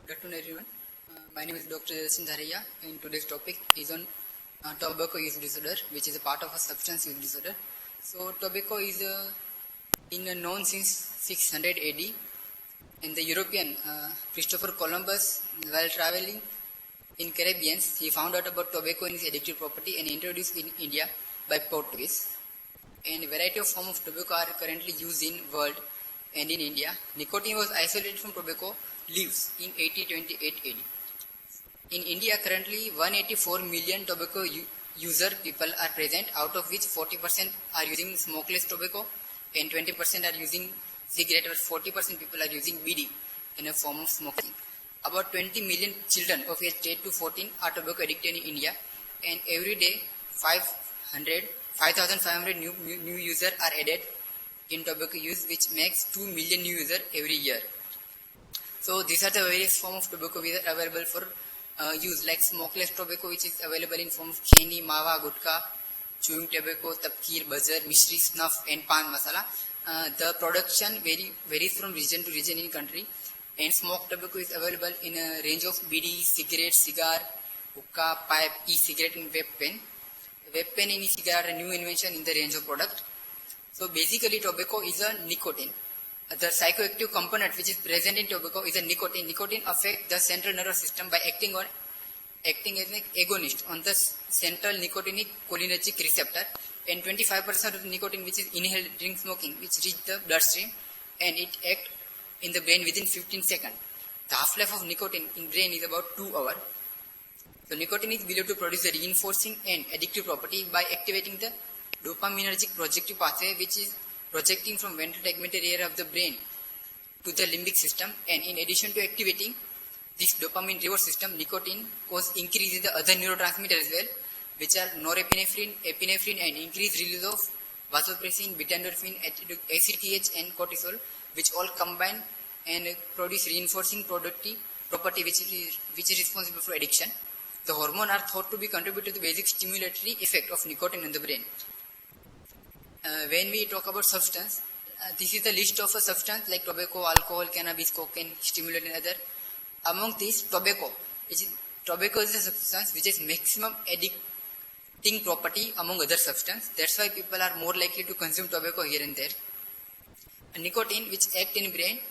Good afternoon, everyone. My name is Dr. Jasin Dharia, and today's topic is on tobacco use disorder, which is a part of a substance use disorder. So, tobacco is known since 600 AD, and the European Christopher Columbus, while traveling in Caribbean, he found out about tobacco and its addictive property and introduced in India by Portuguese. And a variety of forms of tobacco are currently used in world and in India. Nicotine was isolated from tobacco leaves in 1828 AD. In India, currently 184 million tobacco user people are present, out of which 40% are using smokeless tobacco and 20% are using cigarette, or 40% people are using BD in a form of smoking. About 20 million children of age 8 to 14 are tobacco addicted in India, and every day 5,500 new users are added in tobacco use, which makes 2 million new users every year. So these are the various forms of tobacco which are available for use, like smokeless tobacco, which is available in form of kheni, mawa, gutka, chewing tobacco, tapkir, buzzer, mishri, snuff, and pan masala. The production varies from region to region in country, and smoked tobacco is available in a range of BD, cigarette, cigar, hookah, pipe, e-cigarette, and vape pen. Vape pen and e-cigarette are a new invention in the range of product. So basically, tobacco is a nicotine. The psychoactive component which is present in tobacco is a nicotine. Nicotine affects the central nervous system by acting as an agonist on the central nicotinic cholinergic receptor, and 25% of the nicotine which is inhaled during smoking, which reach the bloodstream, and it acts in the brain within 15 seconds. The half-life of nicotine in brain is about 2 hours. So nicotine is believed to produce a reinforcing and addictive property by activating the dopaminergic projective pathway, which is projecting from ventral tegmental area of the brain to the limbic system. And in addition to activating this dopamine reward system, nicotine causes increase in the other neurotransmitters as well, which are norepinephrine, epinephrine, and increased release of vasopressin, beta-endorphin, ACTH, and cortisol, which all combine and produce reinforcing property which is responsible for addiction. The hormones are thought to be contribute to the basic stimulatory effect of nicotine in the brain. When we talk about substance, this is the list of a substance like tobacco, alcohol, cannabis, cocaine, stimulant, and other. Among these, tobacco is a substance which has maximum addicting property among other substances. That's why people are more likely to consume tobacco here and there. Nicotine, which acts in brain,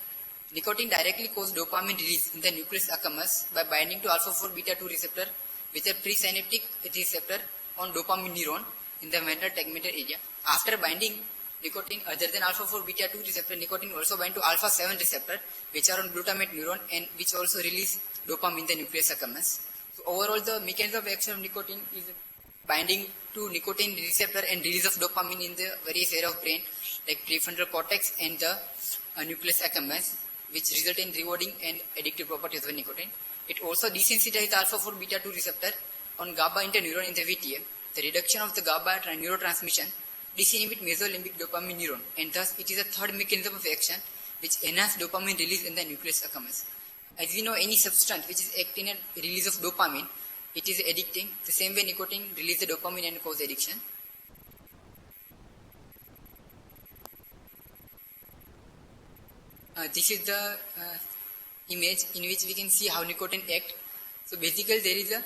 nicotine directly causes dopamine release in the nucleus accumbens by binding to alpha-4 beta-2 receptor, which are presynaptic receptor on dopamine neuron in the ventral tegmental area. After binding nicotine, other than alpha-4 beta-2 receptor, nicotine also binds to alpha-7 receptor, which are on glutamate neuron, and which also release dopamine in the nucleus accumbens. So overall, the mechanism of action of nicotine is binding to nicotine receptor and release of dopamine in the various areas of brain, like prefrontal cortex and the nucleus accumbens, which result in rewarding and addictive properties of nicotine. It also desensitizes alpha-4 beta-2 receptor on GABA interneuron in the VTA. The reduction of the GABA neurotransmission disinhibit mesolimbic dopamine neuron, and thus it is a third mechanism of action which enhances dopamine release in the nucleus accumbens. As we know, any substance which is acting in release of dopamine, it is addicting. The same way nicotine releases the dopamine and cause addiction. This is the image in which we can see how nicotine acts. So basically there is a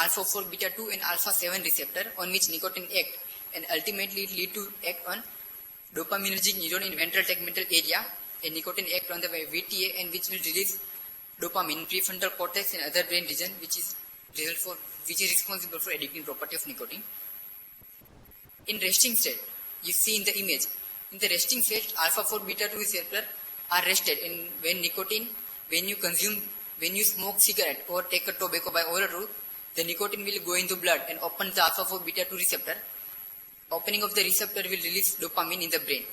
alpha-4 beta-2 and alpha-7 receptor on which nicotine acts, and ultimately it leads to act on dopaminergic neuron in ventral tegmental area, and nicotine acts on the VTA, and which will release dopamine in prefrontal cortex and other brain region, which is responsible for addictive property of nicotine. In resting state, you see in the image, in the resting state, alpha-4 beta-2 receptor are rested, and when you smoke cigarette or take a tobacco by oral route, the nicotine will go into blood and open the alpha-4 beta-2 receptor. Opening of the receptor will release dopamine in the brain.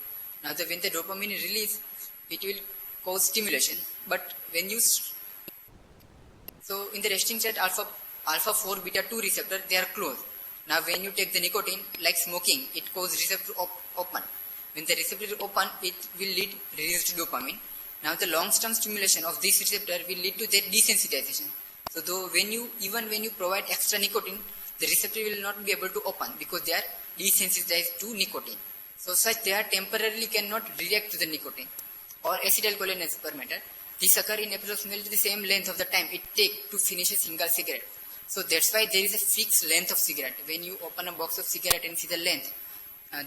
Now when the dopamine is released, it will cause stimulation. But in the resting state, alpha-4 beta-2 receptor, they are closed. Now when you take the nicotine, like smoking, it causes receptor open. When the receptor is open, it will lead release to dopamine. Now the long-term stimulation of this receptor will lead to their desensitization. So even when you provide extra nicotine, the receptor will not be able to open because they are desensitized to nicotine. So such they are temporarily cannot react to the nicotine or acetylcholine as per matter. This occur in approximately the same length of the time it takes to finish a single cigarette. So that's why there is a fixed length of cigarette. When you open a box of cigarette and see the length,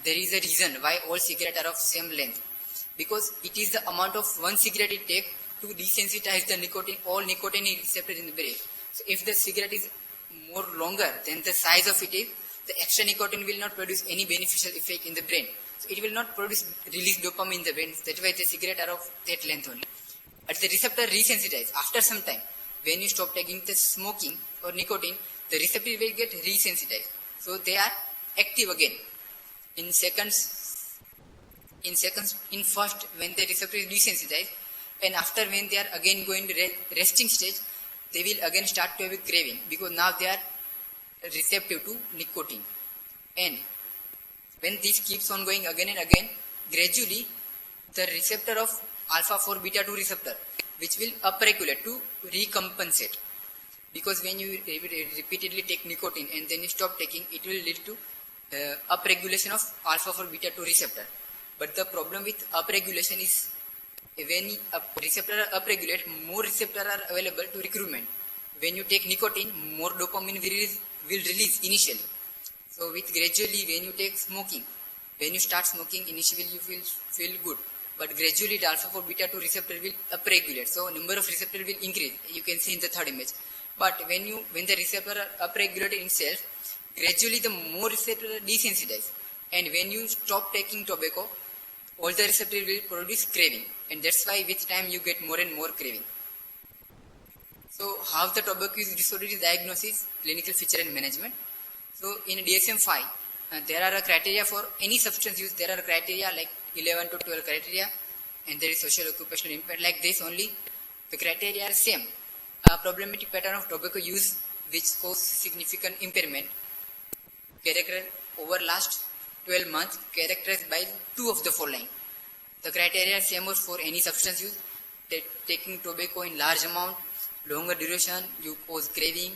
there is a reason why all cigarettes are of same length. Because it is the amount of one cigarette it takes to desensitize the nicotine, all nicotine receptors in the brain. So if the cigarette is more longer than the size of it is, the extra nicotine will not produce any beneficial effect in the brain. So it will not release dopamine in the brain. That's why the cigarette are of that length only. But the receptor resensitize after some time. When you stop taking the smoking or nicotine, the receptor will get resensitized. So they are active again. In first when the receptor is desensitized, and after when they are again going to resting stage, they will again start to have a craving because now they are receptive to nicotine. And when this keeps on going again and again, gradually the receptor of alpha 4 beta 2 receptor, which will upregulate to recompensate. Because when you repeatedly take nicotine and then you stop taking, it will lead to upregulation of alpha 4 beta 2 receptor. But the problem with upregulation is when receptor are upregulated, more receptors are available to recruitment. When you take nicotine, more dopamine will release initially. So with gradually when you take smoking, when you start smoking, initially you will feel good. But gradually the alpha 4 beta 2 receptor will upregulate. So number of receptors will increase. You can see in the third image. But when the receptor are upregulated itself, gradually the more receptors are desensitized. And when you stop taking tobacco, all the receptors will produce craving. And that's why with time you get more and more craving. So how the tobacco use disorder is diagnosis, clinical feature and management. So in DSM-5, there are a criteria for any substance use. There are criteria like 11 to 12 criteria, and there is social occupational impact like this only. The criteria are same. A problematic pattern of tobacco use which causes significant impairment. Character over last 12 months characterized by two of the following. The criteria are same as for any substance use. Taking tobacco in large amount, longer duration, you cause craving.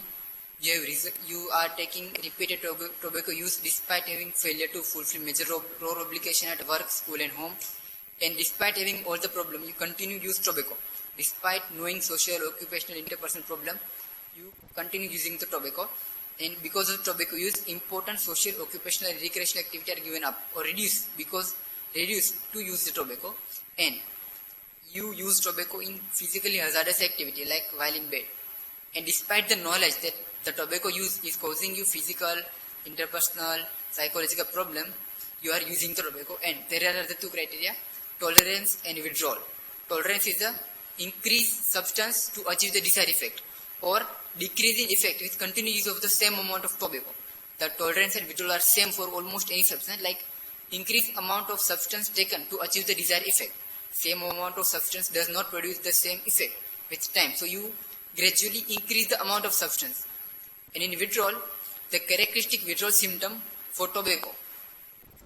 You are taking repeated tobacco use despite having failure to fulfill major role obligation at work, school and home. And despite having all the problem, you continue use tobacco. Despite knowing social, occupational, interpersonal problem, you continue using the tobacco. And because of tobacco use, important social, occupational, and recreational activity are given up or reduced to use the tobacco. And you use tobacco in physically hazardous activity like while in bed. And despite the knowledge that the tobacco use is causing you physical, interpersonal, psychological problem, you are using the tobacco. And there are the two criteria, tolerance and withdrawal. Tolerance is the increased substance to achieve the desired effect, or decreasing effect with continued use of the same amount of tobacco. The tolerance and withdrawal are same for almost any substance, like increased amount of substance taken to achieve the desired effect. Same amount of substance does not produce the same effect with time. So you gradually increase the amount of substance. And in withdrawal, the characteristic withdrawal symptom for tobacco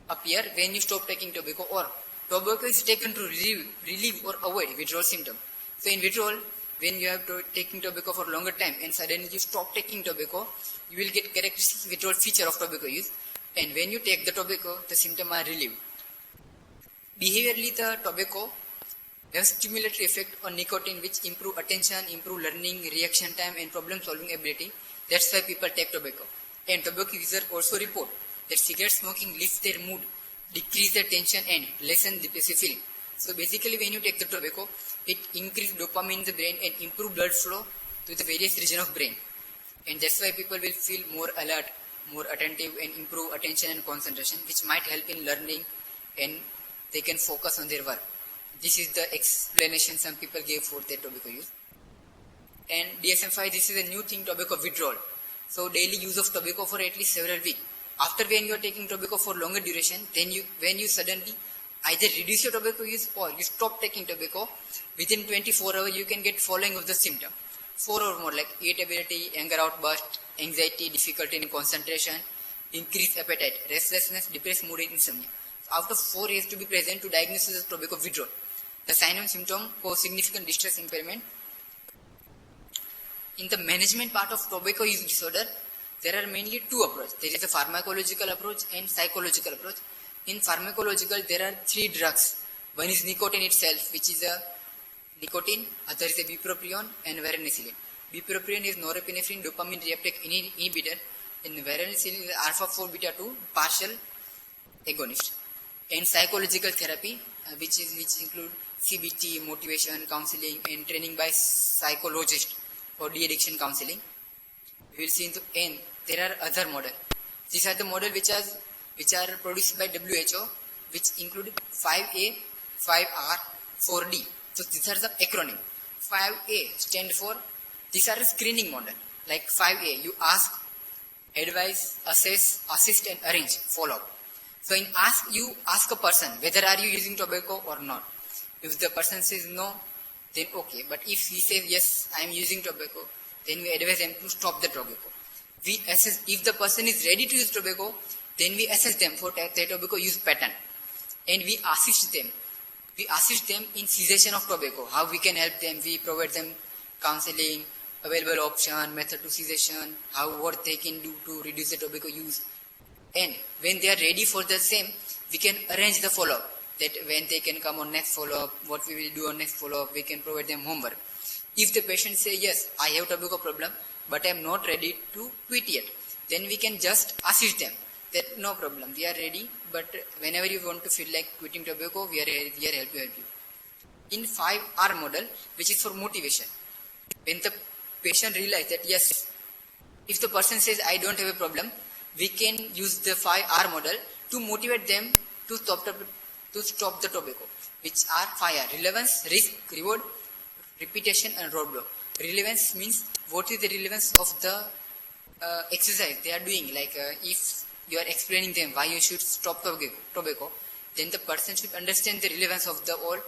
appear when you stop taking tobacco, or tobacco is taken to relieve or avoid withdrawal symptom. So in withdrawal, when you have taking tobacco for longer time and suddenly you stop taking tobacco, you will get characteristic withdrawal feature of tobacco use. And when you take the tobacco, the symptoms are relieved. Behaviorally, the tobacco has stimulatory effect on nicotine which improve attention, improve learning, reaction time and problem solving ability. That's why people take tobacco. And tobacco users also report that cigarette smoking lifts their mood, decrease their tension and lessen depressive feeling. So basically when you take the tobacco, it increases dopamine in the brain and improve blood flow to the various regions of brain. And that's why people will feel more alert, more attentive and improve attention and concentration, which might help in learning and they can focus on their work. This is the explanation some people gave for their tobacco use. And DSM-5, this is a new thing, tobacco withdrawal. So daily use of tobacco for at least several weeks. After when you are taking tobacco for longer duration, then when you suddenly either reduce your tobacco use or you stop taking tobacco, within 24 hours you can get following of the symptom. 4 or more like irritability, anger outburst, anxiety, difficulty in concentration, increased appetite, restlessness, depressed mood and insomnia. So after 4 years to be present to diagnosis of tobacco withdrawal. The sign and symptom cause significant distress impairment. In the management part of tobacco use disorder, there are mainly two approaches. There is a pharmacological approach and psychological approach. In pharmacological, there are three drugs. One is nicotine itself, which is a nicotine, other is a bupropion and varenicline. Bupropion is norepinephrine dopamine reuptake inhibitor, and varenicline is alpha 4 beta 2 partial agonist. And psychological therapy, which include CBT, motivation, counseling, and training by psychologist for de-addiction counseling. We will see in the end there are other models. These are the models which are produced by WHO, which include 5A, 5R, 4D. So these are the acronym. 5A stand for, these are a screening model. Like 5A, you ask, advise, assess, assist and arrange, follow up. So in ask, you ask a person whether are you using tobacco or not. If the person says no, then okay. But if he says yes, I am using tobacco, then we advise them to stop the tobacco. We assess, if the person is ready to use tobacco, then we assess them for the tobacco use pattern. And we assist them. We assist them in cessation of tobacco. How we can help them? We provide them counseling, available option, method to cessation, what they can do to reduce the tobacco use. And when they are ready for the same, we can arrange the follow-up. That when they can come on next follow-up, what we will do on next follow-up, we can provide them homework. If the patient say, yes, I have tobacco problem, but I am not ready to quit yet, then we can just assist them. That no problem, we are ready, but whenever you want to feel like quitting tobacco, we are help you. In 5R model, which is for motivation, when the patient realizes that yes, if the person says I don't have a problem, we can use the 5R model to motivate them to stop the tobacco, which are 5R: relevance, risk, reward, repetition and roadblock. Relevance means what is the relevance of the exercise they are doing. Like if you are explaining them why you should stop tobacco, then the person should understand the relevance of the whole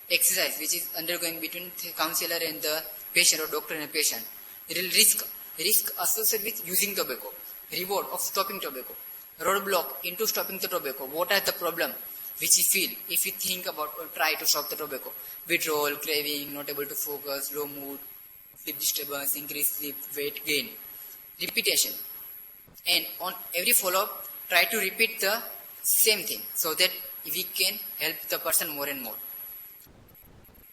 exercise which is undergoing between the counselor and the patient, or doctor and the patient. Risk associated with using tobacco. Reward of stopping tobacco. Roadblock into stopping the tobacco. What are the problem which you feel if you think about or try to stop the tobacco? Withdrawal, craving, not able to focus, low mood, sleep disturbance, increased sleep, weight gain. Repetition. And on every follow-up, try to repeat the same thing so that we can help the person more and more.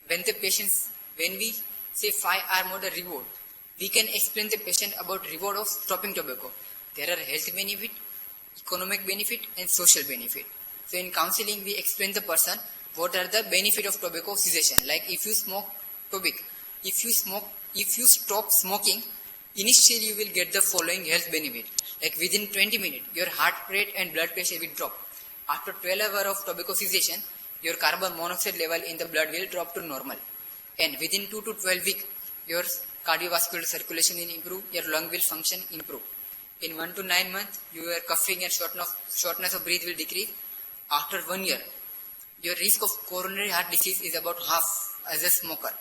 When we say 5R model reward, we can explain the patient about reward of stopping tobacco. There are health benefit, economic benefit and social benefit. So in counseling, we explain the person what are the benefit of tobacco cessation. Like if you smoke tobacco, if you stop smoking, initially you will get the following health benefit. Like within 20 minutes, your heart rate and blood pressure will drop. After 12 hours of tobacco cessation, your carbon monoxide level in the blood will drop to normal. And within 2 to 12 weeks, your cardiovascular circulation will improve, your lung will function improve. In 1 to 9 months, your coughing and shortness of breath will decrease. After 1 year, your risk of coronary heart disease is about half as a smoker.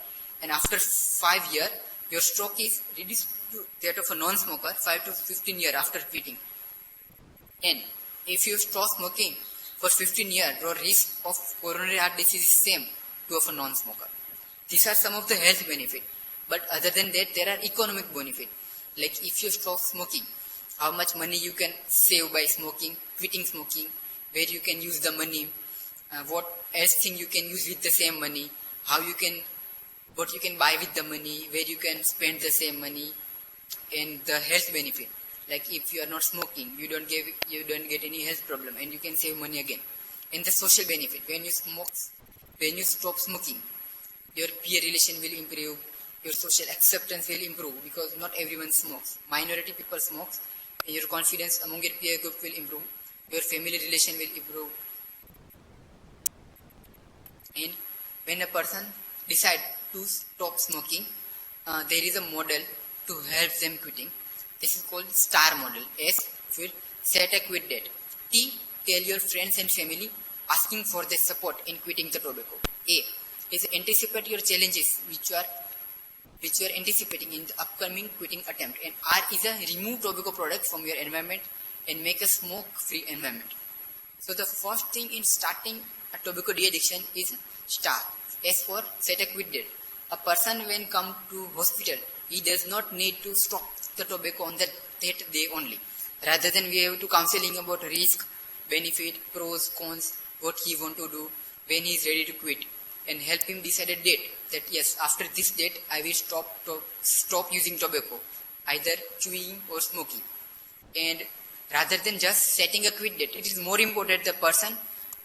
And after 5 years, your stroke is reduced to that of a non-smoker 5 to 15 years after quitting. And if you stop smoking for 15 years, your risk of coronary heart disease is same to of a non-smoker. These are some of the health benefit. But other than that, there are economic benefit. Like if you stop smoking, how much money you can save by quitting smoking, where you can use the money, what else thing you can use with the same money, what you can buy with the money, where you can spend the same money, and the health benefit. Like if you are not smoking, you don't get any health problem, and you can save money again. And the social benefit, when you stop smoking, your peer relation will improve, your social acceptance will improve, because not everyone smokes. Minority people smoke, and your confidence among your peer group will improve, your family relation will improve. And when a person decides to stop smoking, there is a model to help them quitting. This is called STAR model. S, set a quit date. T, tell your friends and family asking for their support in quitting the tobacco. A is anticipate your challenges which you are anticipating in the upcoming quitting attempt. And R is a remove tobacco product from your environment and make a smoke-free environment. So the first thing in starting a tobacco de-addiction is STAR. S for set a quit date. A person when come to hospital, he does not need to stop the tobacco on that day only. Rather than we have to counseling about risk, benefit, pros, cons, what he want to do, when he is ready to quit, and help him decide a date that yes, after this date I will stop using tobacco, either chewing or smoking. And rather than just setting a quit date, it is more important the person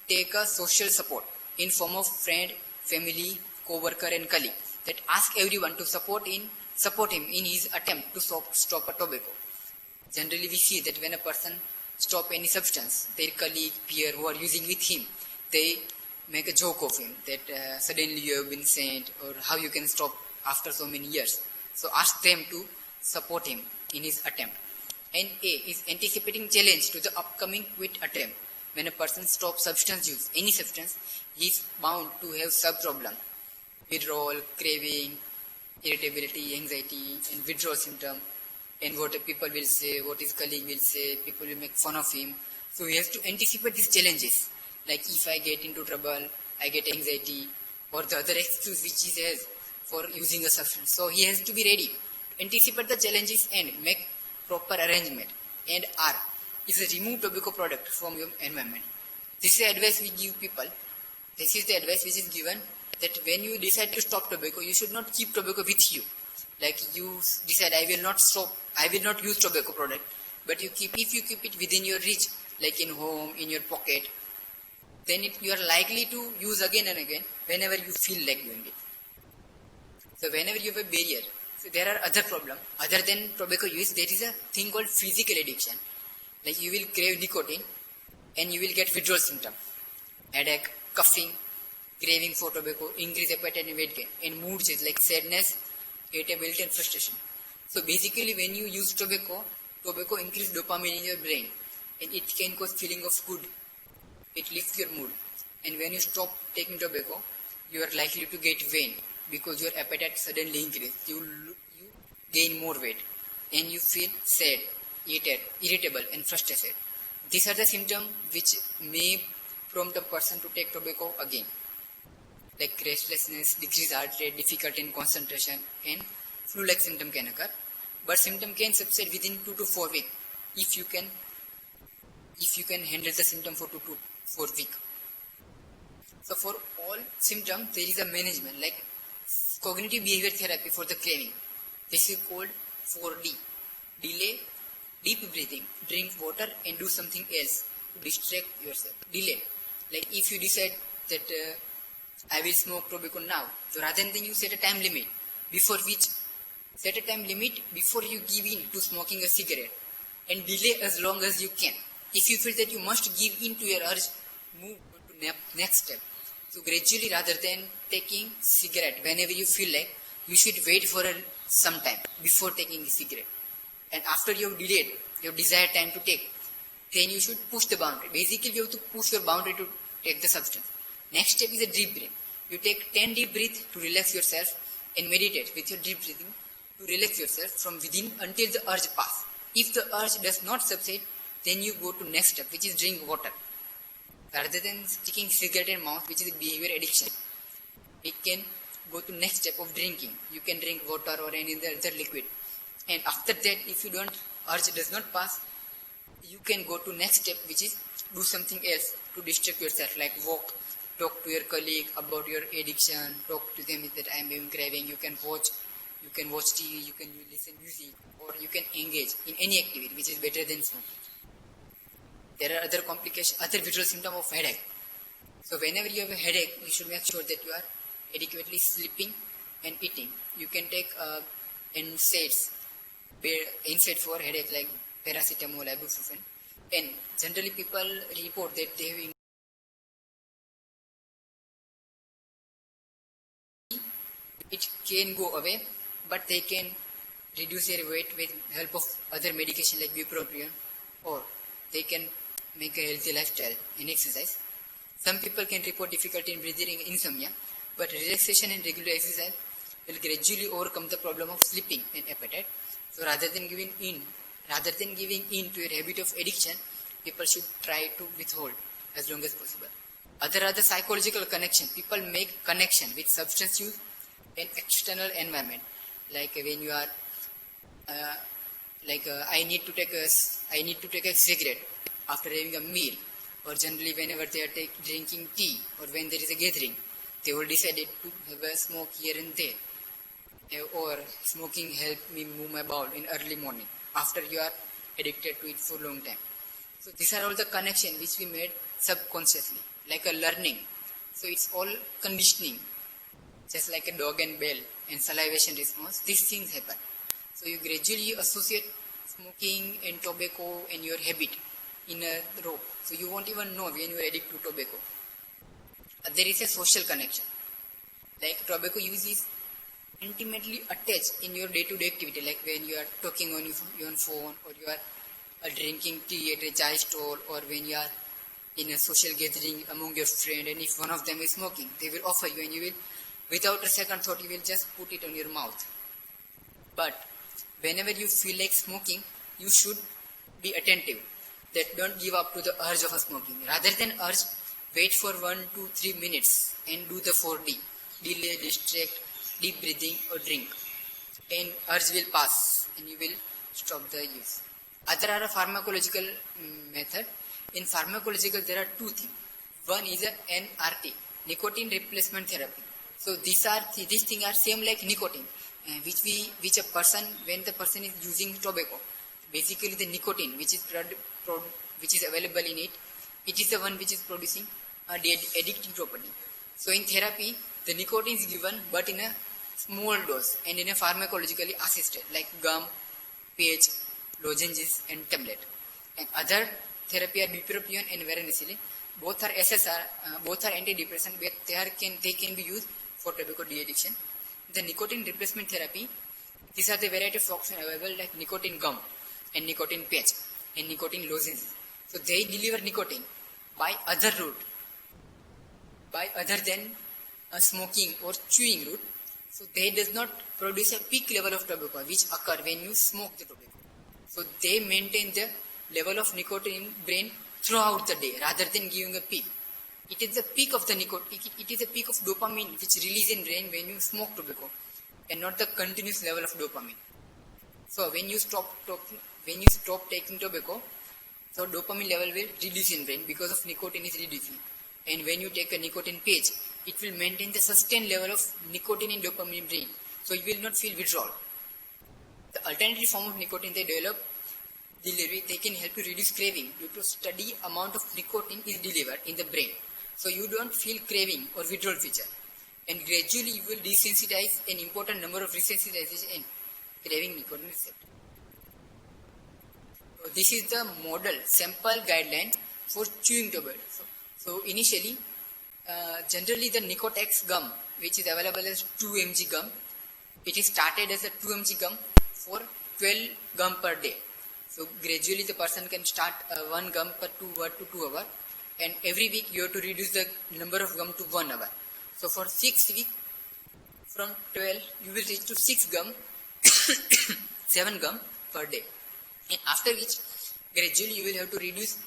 take a social support in form of friend, family, co-worker and colleague that ask everyone to support him in his attempt to stop a tobacco. Generally we see that when a person stop any substance, their colleague, peer who are using with him, they make a joke of him that suddenly you have been sent, or how you can stop after so many years. So ask them to support him in his attempt. And A is anticipating challenge to the upcoming quit attempt. When a person stops substance use, any substance, he is bound to have sub-problem. Withdrawal, craving, irritability, anxiety, and withdrawal symptom. And what people will say, what his colleague will say, people will make fun of him. So he has to anticipate these challenges. Like if I get into trouble, I get anxiety, or the other excuse which he has for using a substance. So he has to be ready to anticipate the challenges and make proper arrangement. And R is a remove tobacco product from your environment. This is the advice we give people. This is the advice which is given that when you decide to stop tobacco, you should not keep tobacco with you. Like you decide, I will not use tobacco product, but if you keep it within your reach, like in home, in your pocket, then you are likely to use again and again whenever you feel like doing it. So whenever you have a barrier, so there are other problems. Other than tobacco use, there is a thing called physical addiction. Like you will crave nicotine and you will get withdrawal symptom, headache, coughing, craving for tobacco, increased appetite and weight gain, and mood change like sadness, irritability and frustration. So basically when you use tobacco increases dopamine in your brain and it can cause feeling of good. It lifts your mood. And when you stop taking tobacco, you are likely to get vain because your appetite suddenly increases. You gain more weight and you feel sad, irritable and frustrated. These are the symptoms which may prompt a person to take tobacco again. Like restlessness, decreased heart rate, difficulty in concentration, and flu-like symptom can occur. But symptom can subside within 2 to 4 weeks if you can handle the symptom for 2 to 4 weeks. So for all symptoms, there is a management like cognitive behavior therapy for the craving. This is called 4D. Delay, deep breathing, drink water and do something else to distract yourself. Delay. Like if you decide that I will smoke tobacco now. So rather than you set a time limit before you give in to smoking a cigarette and delay as long as you can. If you feel that you must give in to your urge, move to next step. So gradually rather than taking cigarette whenever you feel like, you should wait for some time before taking the cigarette. And after you have delayed your desired time to take, then you should push the boundary. Basically you have to push your boundary to take the substance. Next step is a deep breath. You take 10 deep breaths to relax yourself and meditate with your deep breathing to relax yourself from within until the urge passes. If the urge does not subside, then you go to next step, which is drink water. Rather than sticking cigarette in mouth, which is a behavior addiction, we can go to next step of drinking. You can drink water or any other liquid. And after that, if urge does not pass, you can go to next step, which is do something else to distract yourself, like walk, talk to your colleague about your addiction, talk to them that I am having craving. You can watch TV, you can listen music, or you can engage in any activity which is better than smoking. There are other complications, other visual symptoms of headache. So whenever you have a headache, you should make sure that you are adequately sleeping and eating. You can take NSAIDs for headache like paracetamol, ibuprofen. And generally people report that they have it can go away, but they can reduce their weight with help of other medication like bupropion, or they can make a healthy lifestyle and exercise. Some people can report difficulty in breathing and insomnia, but relaxation and regular exercise will gradually overcome the problem of sleeping and appetite. So rather than giving in to your habit of addiction, people should try to withhold as long as possible. Other are the psychological connection. People make connection with substance use and external environment. Like when you are, I need to take a cigarette after having a meal. or generally whenever they are drinking tea or when there is a gathering, they will decide to have a smoke here and there. Or smoking help me move my bowel in early morning after you are addicted to it for a long time. So these are all the connection which we made subconsciously, like a learning. So it's all conditioning, just like a dog and bell and salivation response. These things happen. So you gradually associate smoking and tobacco and your habit in a row. So you won't even know when you are addicted to tobacco. There is a social connection. Like tobacco use is intimately attached in your day-to-day activity, like when you are talking on your phone, or you are drinking tea at a chai stall, or when you are in a social gathering among your friends, and if one of them is smoking, they will offer you, and you will, without a second thought, you will just put it on your mouth. But whenever you feel like smoking, you should be attentive. That don't give up to the urge of a smoking. Rather than urge, wait for 1, 2, 3 minutes and do the 4D. Delay, distract, deep breathing or drink. And urge will pass and you will stop the use. Other are a pharmacological method. In pharmacological there are two things. One is a NRT, nicotine replacement therapy. So these things are same like nicotine, which a person, when the person is using tobacco, basically the nicotine which is available in it, it is the one which is producing the addicting property. So in therapy, the nicotine is given but in a small dose and in a pharmacologically assisted, like gum, patch, lozenges and tablet. And other therapy are bupropion and varenicline. Both are SSR, both are antidepressant, but they can be used for tobacco de-addiction. The nicotine replacement therapy, these are the variety of options available, like nicotine gum and nicotine patch and nicotine lozenges. So they deliver nicotine by other route, by other than smoking or chewing route. So they does not produce a peak level of tobacco which occur when you smoke the tobacco. So they maintain the level of nicotine in brain throughout the day rather than giving a peak. It is the peak of the nicotine, it is a peak of dopamine which release in brain when you smoke tobacco and not the continuous level of dopamine. So when you stop taking tobacco, so dopamine level will reduce in brain because of nicotine is reducing. And when you take a nicotine patch, it will maintain the sustained level of nicotine in dopamine in brain. So you will not feel withdrawal. The alternative form of nicotine they develop delivery, they can help you reduce craving due to steady amount of nicotine is delivered in the brain. So you don't feel craving or withdrawal feature. And gradually you will desensitize an important number of resensitization and craving nicotine receptor. So this is the model sample guideline for chewing tobacco. So initially, generally the Nicotex gum, which is available as 2 mg gum, it is started as a 2 mg gum for 12 gum per day. So gradually the person can start 1 gum per 2 hours, and every week you have to reduce the number of gum to 1 hour. So for 6 weeks, from 12 you will reach to 6 gum, 7 gum per day. And after which gradually you will have to reduce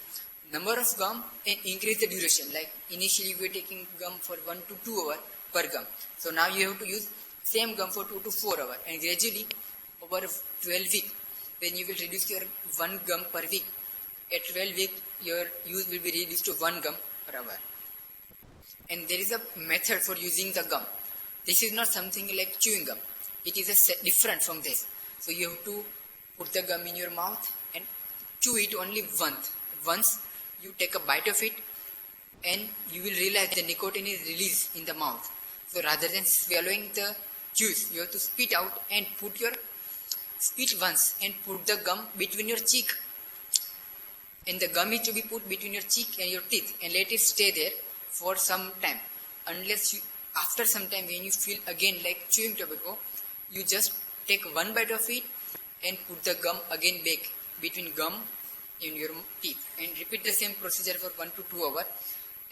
number of gum and increase the duration. Like initially you were taking gum for 1 to 2 hours per gum. So now you have to use same gum for 2 to 4 hours, and gradually over 12 weeks, when you will reduce your 1 gum per week, at 12 weeks your use will be reduced to 1 gum per hour. And there is a method for using the gum. This is not something like chewing gum. It is different from this. So you have to put the gum in your mouth and chew it only once. Once you take a bite of it, and you will realize the nicotine is released in the mouth. So rather than swallowing the juice, you have to spit out and spit once and put the gum between your cheek. And the gum is to be put between your cheek and your teeth and let it stay there for some time. After some time, when you feel again like chewing tobacco, you just take one bite of it and put the gum again back between gum in your teeth, and repeat the same procedure for 1 to 2 hours.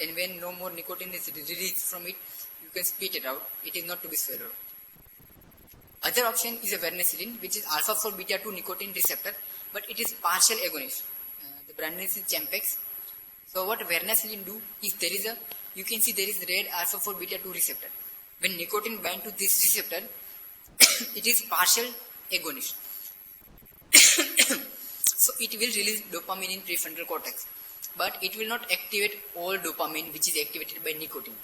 And when no more nicotine is released from it, you can spit it out. It is not to be swallowed. Other option is a varenicline, which is alpha 4 beta 2 nicotine receptor, but it is partial agonist. The brand name is Champix. So what varenicline do is you can see there is red alpha 4 beta 2 receptor. When nicotine bind to this receptor, it is partial agonist. So it will release dopamine in prefrontal cortex. but it will not activate all dopamine which is activated by nicotine.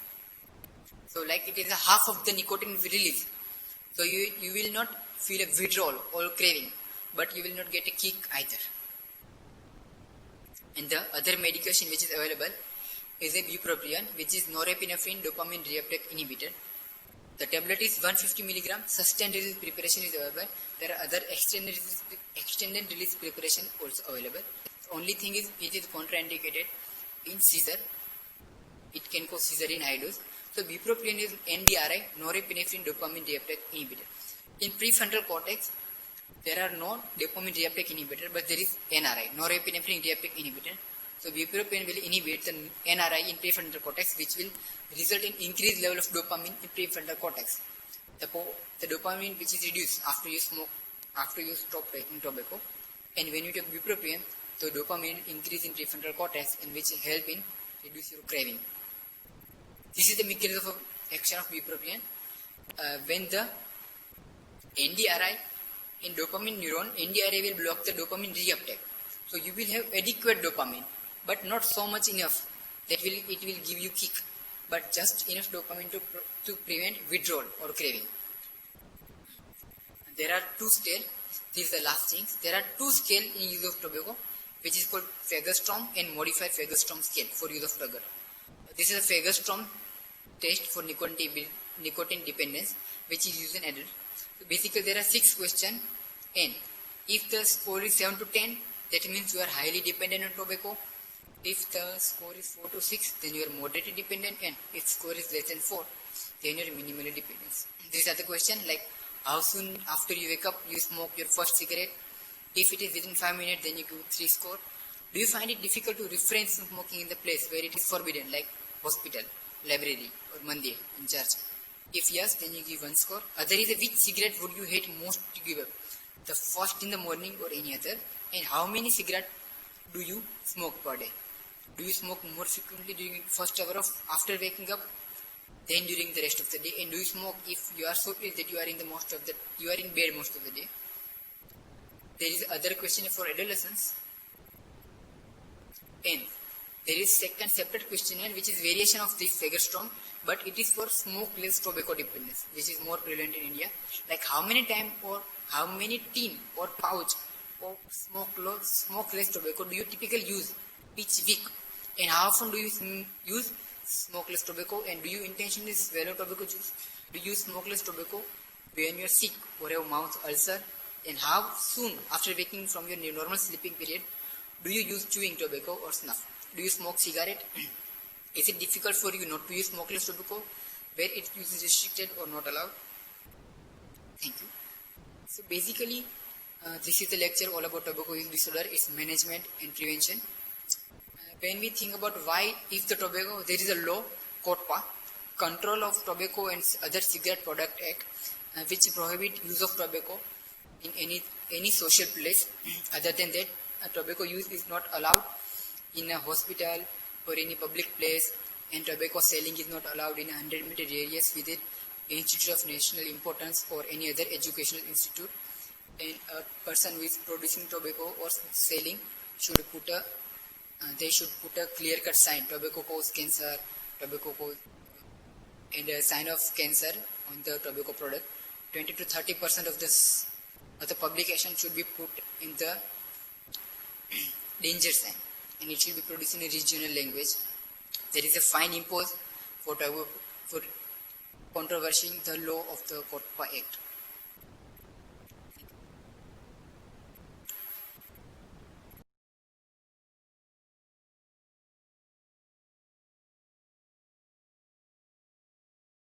So like it is a half of the nicotine release. So you will not feel a withdrawal or craving, but you will not get a kick either. And the other medication which is available is a bupropion, which is norepinephrine dopamine reuptake inhibitor. The tablet is 150 mg. Sustained release preparation is available. There are other extended release preparation also available. The only thing is it is contraindicated in seizure. It can cause seizure in high dose. So bupropion is NDRI, norepinephrine dopamine reuptake inhibitor. In prefrontal cortex, there are no dopamine reuptake inhibitor, but there is NRI, norepinephrine reuptake inhibitor. So bupropion will inhibit the NRI in prefrontal cortex, which will result in increased level of dopamine in prefrontal cortex. The dopamine which is reduced after you smoke, after you stop taking tobacco, and when you take bupropion, the dopamine increase in prefrontal cortex, and which help in reduce your craving. This is the mechanism of action of bupropion. When the NDRI in dopamine neuron, NDRI will block the dopamine reuptake. So you will have adequate dopamine, but not so much enough that it will give you kick, but just enough dopamine to prevent withdrawal or craving. There are two scales. This is the last thing. There are two scales in use of tobacco, which is called Fagerstrom and modified Fagerstrom scale for use of tobacco. This is a Fagerstrom test for nicotine dependence, which is used in adults. So basically, there are 6 questions. And if the score is 7 to 10, that means you are highly dependent on tobacco. If the score is 4 to 6, then you are moderately dependent. And if score is less than 4, then you are minimally dependent. These are the questions like how soon after you wake up you smoke your first cigarette. If it is within 5 minutes, then you give 3 score. Do you find it difficult to refrain from smoking in the place where it is forbidden, like hospital, library, or mandir in church? If yes, then you give 1 score. Other is which cigarette would you hate most to give up? The first in the morning or any other? And how many cigarettes do you smoke per day? Do you smoke more frequently during first hour of after waking up than during the rest of the day? And do you smoke if you are so ill that you are in bed most of the day? There is other question for adolescents. And there is second separate questionnaire which is variation of this Fagerstrom, but it is for smokeless tobacco dependence, which is more prevalent in India. Like how many time or how many tin or pouch of smokeless tobacco do you typically use each week? And how often do you use smokeless tobacco? And do you intentionally swallow tobacco juice? Do you use smokeless tobacco when you are sick or have mouth ulcer? And how soon after waking from your normal sleeping period do you use chewing tobacco or snuff? Do you smoke cigarette? Is it difficult for you not to use smokeless tobacco where its use is restricted or not allowed? Thank you. So basically, this is the lecture all about tobacco use disorder, its management and prevention. When we think about why, if the tobacco, there is a law, COTPA, Control of Tobacco and Other Cigarette Product Act, which prohibit use of tobacco in any social place. Other than that, tobacco use is not allowed in a hospital or any public place, and tobacco selling is not allowed in a 100-meter radius within Institute of National Importance or any other educational institute. And a person who is producing tobacco or selling should put a clear-cut sign: tobacco causes cancer, tobacco cause, and a sign of cancer on the tobacco product. 20 to 30% of the publication should be put in the danger sign, and it should be produced in a regional language. There is a fine imposed for controversing the law of the COTPA Act.